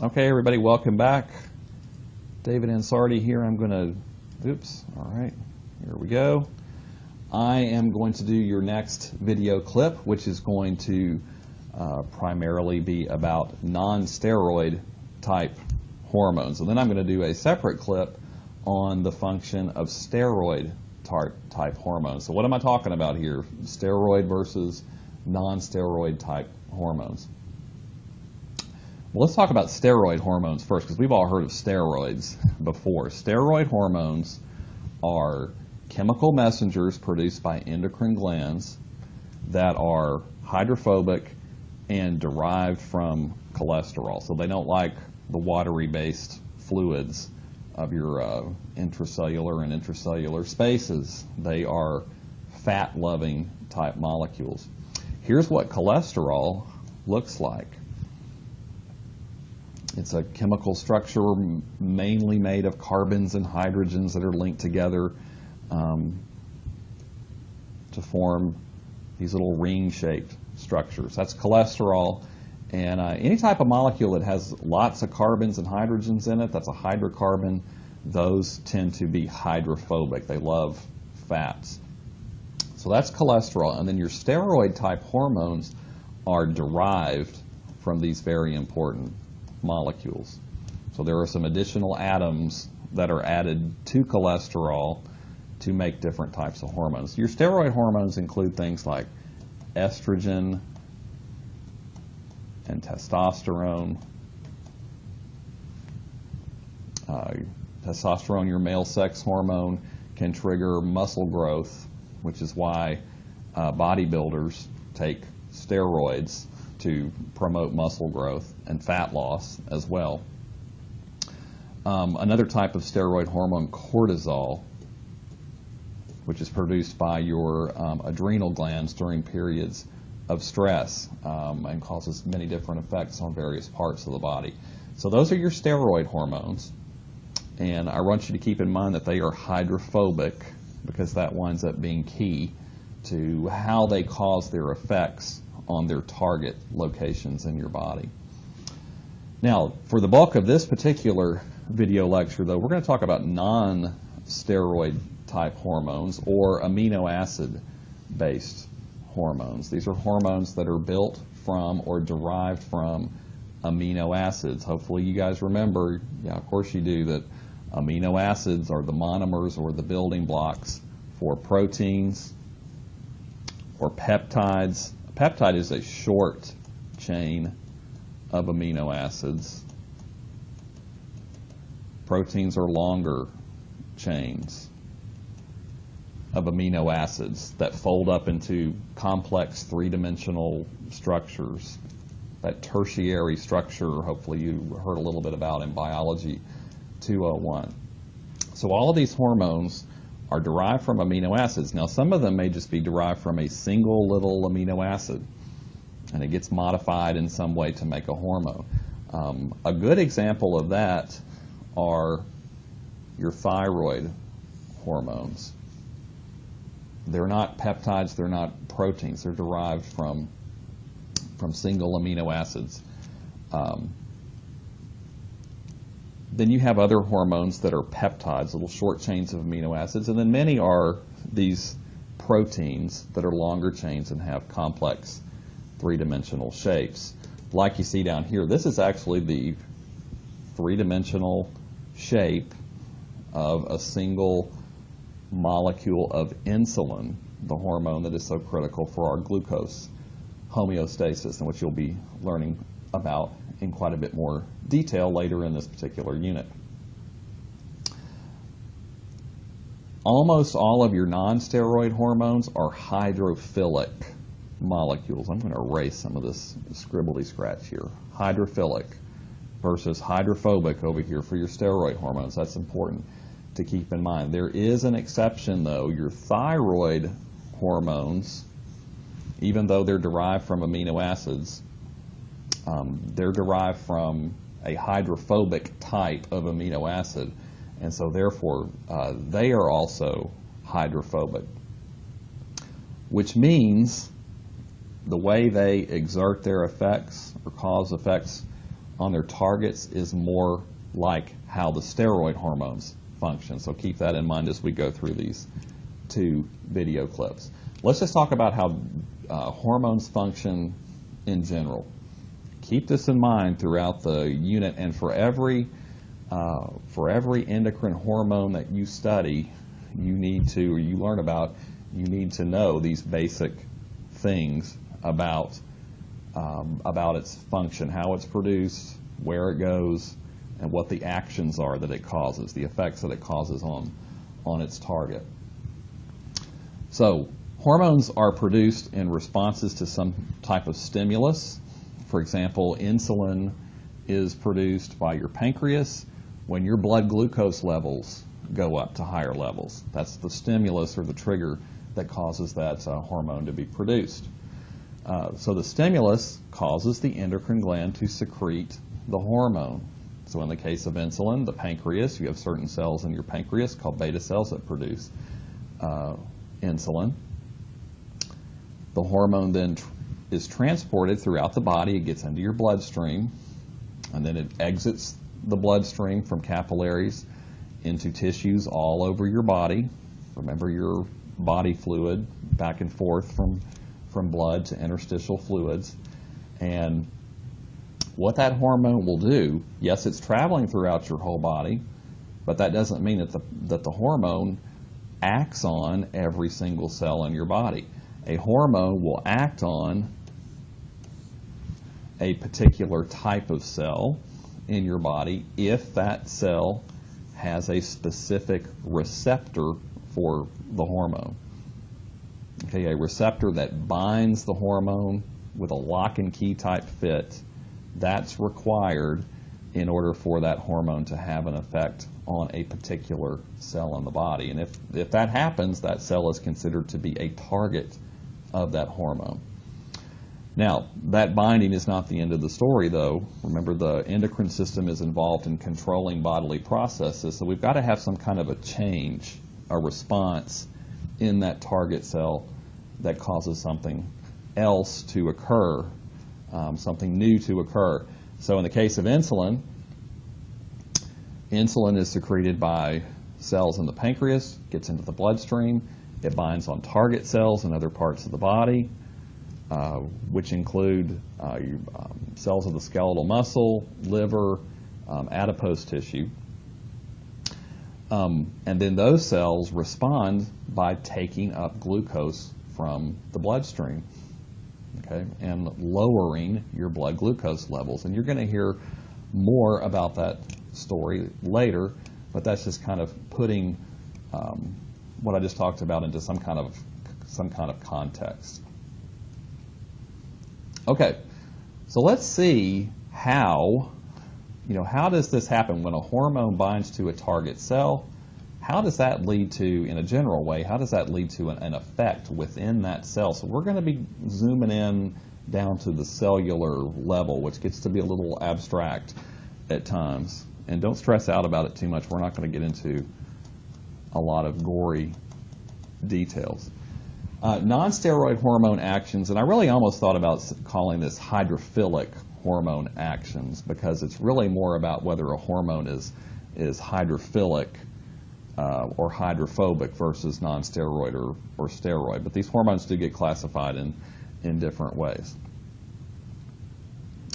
Okay, everybody, welcome back. David Ansardi here. I'm going to, all right, here we go. I am going to do your next video clip, which is going to primarily be about non-steroid type hormones. And then I'm going to do a separate clip on the function of steroid type hormones. So what am I talking about here? Steroid versus non-steroid type hormones. Well, let's talk about steroid hormones first, because we've all heard of steroids before. Steroid hormones are chemical messengers produced by endocrine glands that are hydrophobic and derived from cholesterol. So they don't like the watery-based fluids of your intracellular and intracellular spaces. They are fat-loving type molecules. Here's what cholesterol looks like. It's a chemical structure mainly made of carbons and hydrogens that are linked together to form these little ring-shaped structures. That's cholesterol. And any type of molecule that has lots of carbons and hydrogens in it, that's a hydrocarbon, those tend to be hydrophobic. They love fats. So that's cholesterol. And then your steroid type hormones are derived from these very important molecules. So there are some additional atoms that are added to cholesterol to make different types of hormones. Your steroid hormones include things like estrogen and testosterone. Testosterone, your male sex hormone, can trigger muscle growth, which is why bodybuilders take steroids to promote muscle growth and fat loss as well. Another type of steroid hormone, cortisol, which is produced by your adrenal glands during periods of stress and causes many different effects on various parts of the body. So those are your steroid hormones, and I want you to keep in mind that they are hydrophobic, because that winds up being key to how they cause their effects on their target locations in your body. Now, for the bulk of this particular video lecture, though, we're going to talk about non-steroid type hormones or amino acid based hormones. These are hormones that are built from or derived from amino acids. Hopefully you guys remember, yeah, of course you do, that amino acids are the monomers or the building blocks for proteins or peptides. A peptide is a short chain of amino acids. Proteins are longer chains of amino acids that fold up into complex three-dimensional structures. That tertiary structure, hopefully you heard a little bit about in Biology 201. So all of these hormones are derived from amino acids. Now, some of them may just be derived from a single little amino acid, and it gets modified in some way to make a hormone. A good example of that are your thyroid hormones. They're not peptides, they're not proteins, they're derived from single amino acids. Then you have other hormones that are peptides, little short chains of amino acids, and then many are these proteins that are longer chains and have complex three-dimensional shapes. Like you see down here, this is actually the three-dimensional shape of a single molecule of insulin, the hormone that is so critical for our glucose homeostasis, and which you'll be learning about in quite a bit more detail later in this particular unit. Almost all of your non-steroid hormones are hydrophilic molecules. I'm going to erase some of this scribbly scratch here. Hydrophilic versus hydrophobic over here for your steroid hormones. That's important to keep in mind. There is an exception, though. Your thyroid hormones, even though they're derived from amino acids, they're derived from a hydrophobic type of amino acid, and so therefore they are also hydrophobic, which means the way they exert their effects or cause effects on their targets is more like how the steroid hormones function. So keep that in mind as we go through these two video clips. Let's just talk about how hormones function in general. Keep this in mind throughout the unit, and for every endocrine hormone that you study, you need to, or you learn about, you need to know these basic things about its function, how it's produced, where it goes, and what the actions are that it causes, the effects that it causes on its target. So hormones are produced in responses to some type of stimulus. For example, insulin is produced by your pancreas when your blood glucose levels go up to higher levels. That's the stimulus or the trigger that causes that hormone to be produced. So the stimulus causes the endocrine gland to secrete the hormone. So in the case of insulin, the pancreas, you have certain cells in your pancreas called beta cells that produce insulin. The hormone then is transported throughout the body. It gets into your bloodstream, and then it exits the bloodstream from capillaries into tissues all over your body. Remember your body fluid back and forth from blood to interstitial fluids. And what that hormone will do, yes, it's traveling throughout your whole body, but that doesn't mean that the hormone acts on every single cell in your body. A hormone will act on a particular type of cell in your body if that cell has a specific receptor for the hormone. Okay, a receptor that binds the hormone with a lock and key type fit, that's required in order for that hormone to have an effect on a particular cell in the body. And if that happens, that cell is considered to be a target of that hormone. Now, that binding is not the end of the story, though. Remember, the endocrine system is involved in controlling bodily processes, so we've got to have some kind of a change, a response in that target cell that causes something else to occur, something new to occur. So in the case of insulin, insulin is secreted by cells in the pancreas, gets into the bloodstream, it binds on target cells in other parts of the body, which include cells of the skeletal muscle, liver, adipose tissue. And then those cells respond by taking up glucose from the bloodstream, okay, and lowering your blood glucose levels. And you're going to hear more about that story later, but that's just kind of putting what I just talked about into some kind of context. Okay, so let's see how does this happen when a hormone binds to a target cell? How does that lead to, in a general way, how does that lead to an effect within that cell? So we're going to be zooming in down to the cellular level, which gets to be a little abstract at times. And don't stress out about it too much. We're not going to get into a lot of gory details. Non-steroid hormone actions, and I really almost thought about calling this hydrophilic hormone actions, because it's really more about whether a hormone is hydrophilic or hydrophobic versus non-steroid or steroid. But these hormones do get classified in different ways.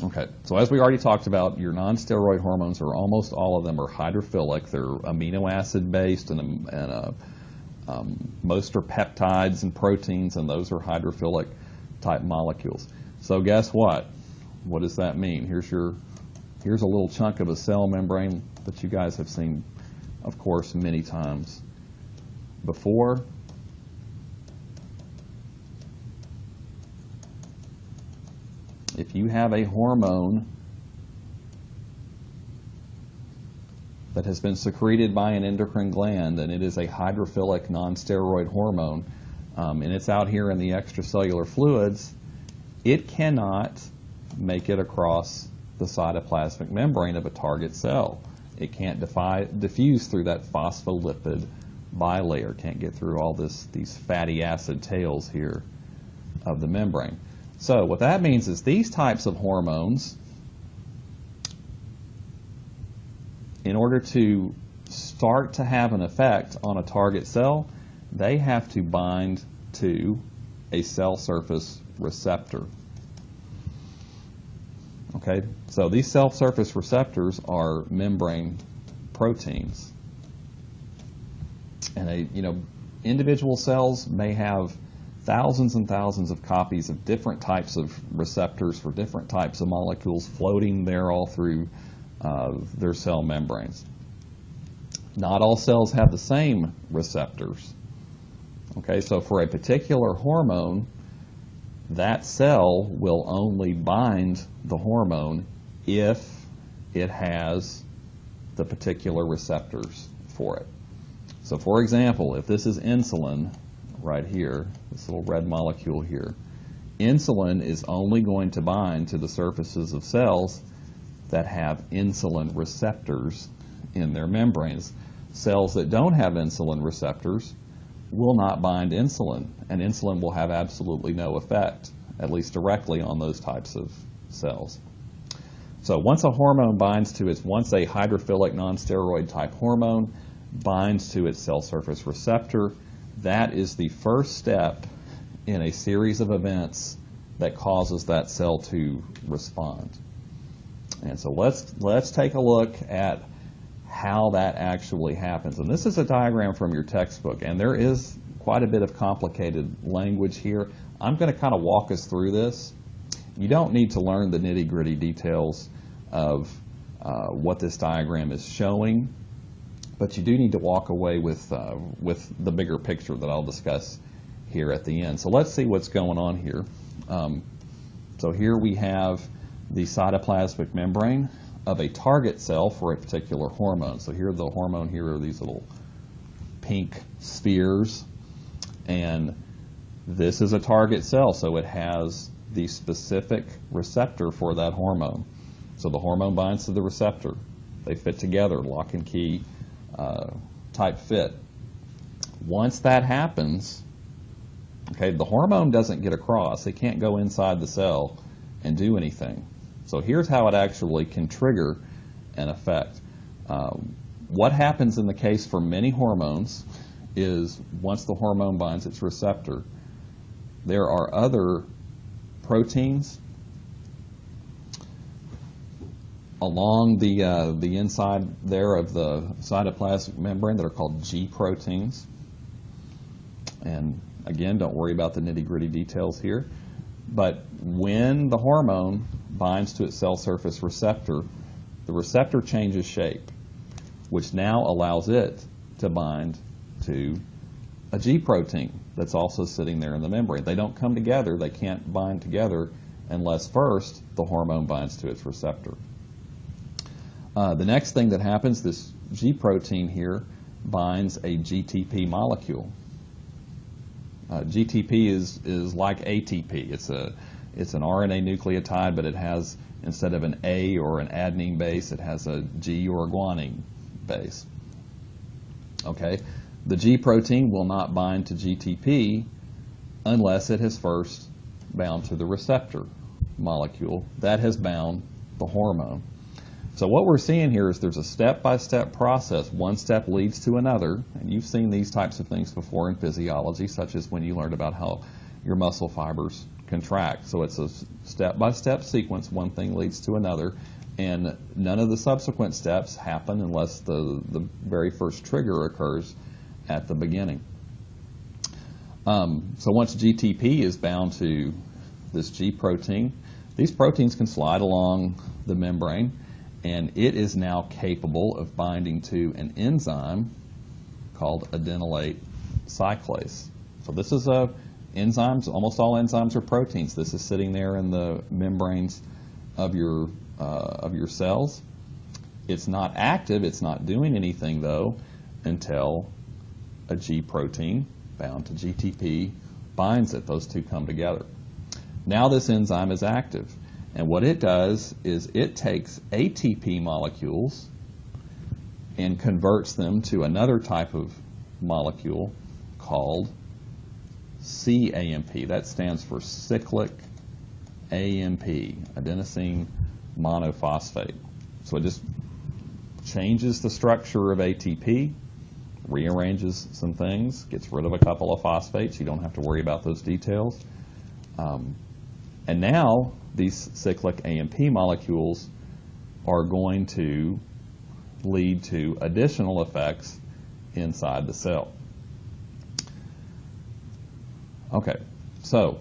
Okay, so as we already talked about, your non-steroid hormones, or almost all of them, are hydrophilic. They're amino acid based, and most are peptides and proteins, and those are hydrophilic type molecules. So guess what? What does that mean? Here's a little chunk of a cell membrane that you guys have seen, of course, many times before. If you have a hormone that has been secreted by an endocrine gland, and it is a hydrophilic non-steroid hormone, and it's out here in the extracellular fluids, it cannot make it across the cytoplasmic membrane of a target cell. It can't diffuse through that phospholipid bilayer, can't get through all these fatty acid tails here of the membrane. So what that means is these types of hormones in order to start to have an effect on a target cell, they have to bind to a cell surface receptor. Okay, so these cell surface receptors are membrane proteins. And individual cells may have thousands and thousands of copies of different types of receptors for different types of molecules floating there all through their cell membranes. Not all cells have the same receptors. Okay, so for a particular hormone, that cell will only bind the hormone if it has the particular receptors for it. So for example, if this is insulin right here, this little red molecule here, insulin is only going to bind to the surfaces of cells that have insulin receptors in their membranes. Cells that don't have insulin receptors will not bind insulin, and insulin will have absolutely no effect, at least directly, on those types of cells. So once a hormone binds to its, once a hydrophilic non-steroid type hormone binds to its cell surface receptor, that is the first step in a series of events that causes that cell to respond. And so let's take a look at how that actually happens. And this is a diagram from your textbook, and there is quite a bit of complicated language here. I'm going to kind of walk us through this. You don't need to learn the nitty-gritty details of what this diagram is showing, but you do need to walk away with the bigger picture that I'll discuss here at the end. So let's see what's going on here. So here we have the cytoplasmic membrane of a target cell for a particular hormone. So here the hormone, here are these little pink spheres, and this is a target cell, so it has the specific receptor for that hormone. So the hormone binds to the receptor. They fit together, lock and key type fit. Once that happens, okay, the hormone doesn't get across. It can't go inside the cell and do anything. So here's how it actually can trigger an effect. What happens in the case for many hormones is once the hormone binds its receptor, there are other proteins along the inside there of the cytoplasmic membrane that are called G proteins. And again, don't worry about the nitty-gritty details here. But when the hormone binds to its cell surface receptor, the receptor changes shape, which now allows it to bind to a G protein that's also sitting there in the membrane. They don't come together, they can't bind together unless first the hormone binds to its receptor. The next thing that happens, this G protein here binds a GTP molecule. GTP is like ATP. It's an RNA nucleotide, but it has, instead of an A or an adenine base, it has a G or a guanine base. Okay, the G protein will not bind to GTP unless it has first bound to the receptor molecule that has bound the hormone. So what we're seeing here is there's a step-by-step process. One step leads to another, and you've seen these types of things before in physiology, such as when you learned about how your muscle fibers contract. So it's a step-by-step sequence. One thing leads to another, and none of the subsequent steps happen unless the very first trigger occurs at the beginning. So once GTP is bound to this G protein, these proteins can slide along the membrane, and it is now capable of binding to an enzyme called adenylate cyclase. So this is enzymes. Almost all enzymes are proteins. This is sitting there in the membranes of your cells. It's not active. It's not doing anything though until a G protein bound to GTP binds it. Those two come together. Now this enzyme is active. And what it does is it takes ATP molecules and converts them to another type of molecule called cAMP. That stands for cyclic AMP, adenosine monophosphate. So it just changes the structure of ATP, rearranges some things, gets rid of a couple of phosphates. You don't have to worry about those details. And now these cyclic AMP molecules are going to lead to additional effects inside the cell. Okay, so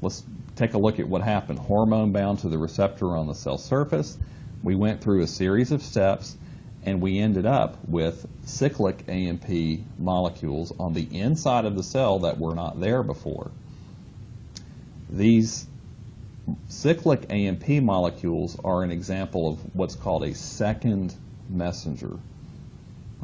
let's take a look at what happened. Hormone bound to the receptor on the cell surface. We went through a series of steps, and we ended up with cyclic AMP molecules on the inside of the cell that were not there before. These cyclic AMP molecules are an example of what's called a second messenger.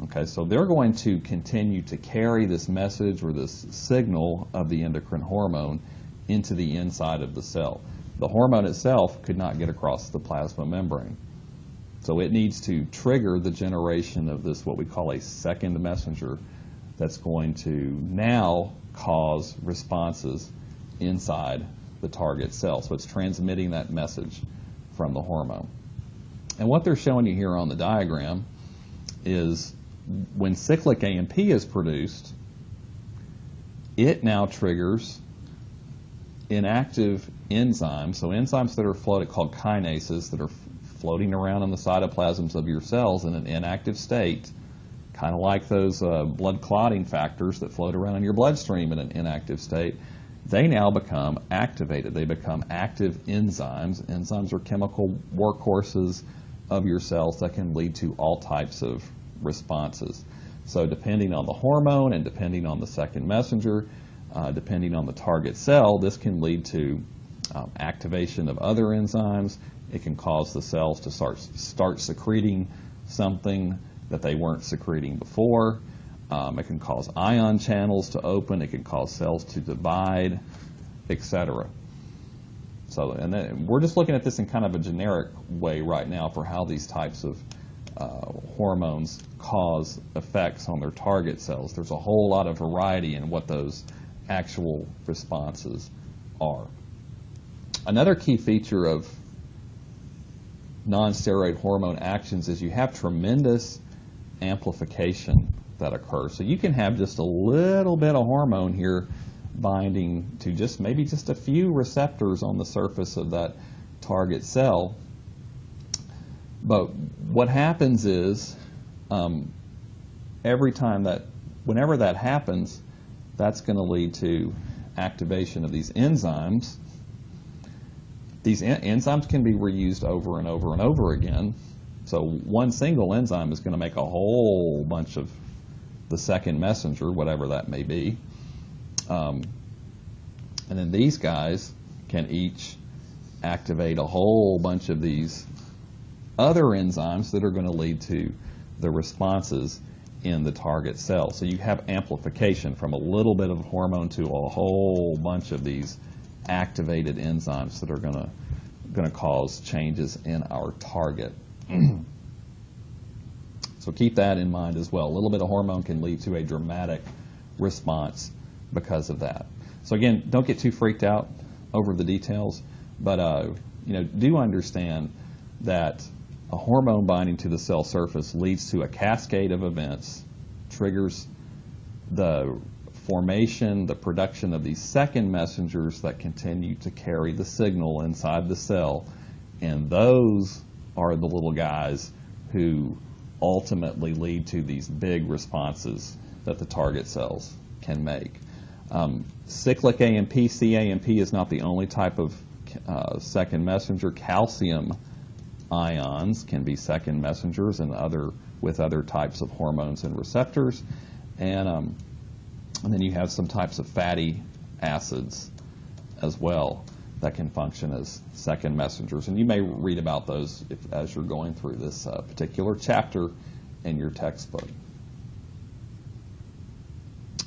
Okay, so they're going to continue to carry this message or this signal of the endocrine hormone into the inside of the cell. The hormone itself could not get across the plasma membrane. So it needs to trigger the generation of this, what we call a second messenger, that's going to now cause responses inside the target cell. So it's transmitting that message from the hormone. And what they're showing you here on the diagram is when cyclic AMP is produced, it now triggers inactive enzymes, so enzymes that are floated, called kinases, that are floating around in the cytoplasms of your cells in an inactive state, kind of like those blood clotting factors that float around in your bloodstream in an inactive state. They now become activated. They become active enzymes. Enzymes are chemical workhorses of your cells that can lead to all types of responses. So depending on the hormone and depending on the second messenger, depending on the target cell, this can lead to activation of other enzymes. It can cause the cells to start secreting something that they weren't secreting before. It can cause ion channels to open. It can cause cells to divide, etc. So, and then we're just looking at this in kind of a generic way right now for how these types of hormones cause effects on their target cells. There's a whole lot of variety in what those actual responses are. Another key feature of non-steroid hormone actions is you have tremendous amplification that occurs. So you can have just a little bit of hormone here binding to maybe just a few receptors on the surface of that target cell. But what happens is whenever that happens, that's going to lead to activation of these enzymes. These enzymes can be reused over and over and over again. So one single enzyme is going to make a whole bunch of the second messenger, whatever that may be. And then these guys can each activate a whole bunch of these other enzymes that are going to lead to the responses in the target cell. So you have amplification from a little bit of hormone to a whole bunch of these activated enzymes that are going to cause changes in our target. So keep that in mind as well. A little bit of hormone can lead to a dramatic response because of that. So again, don't get too freaked out over the details, but do understand that a hormone binding to the cell surface leads to a cascade of events, triggers the formation, the production of these second messengers that continue to carry the signal inside the cell, and those are the little guys who ultimately lead to these big responses that the target cells can make. Cyclic AMP, cAMP, is not the only type of second messenger. Calcium ions can be second messengers with other types of hormones and receptors. And then you have some types of fatty acids as well that can function as second messengers. And you may read about those as you're going through this particular chapter in your textbook.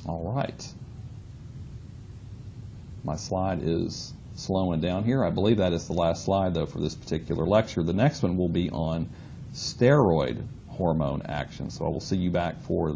All right. My slide is slowing down here. I believe that is the last slide, though, for this particular lecture. The next one will be on steroid hormone action. So I will see you back for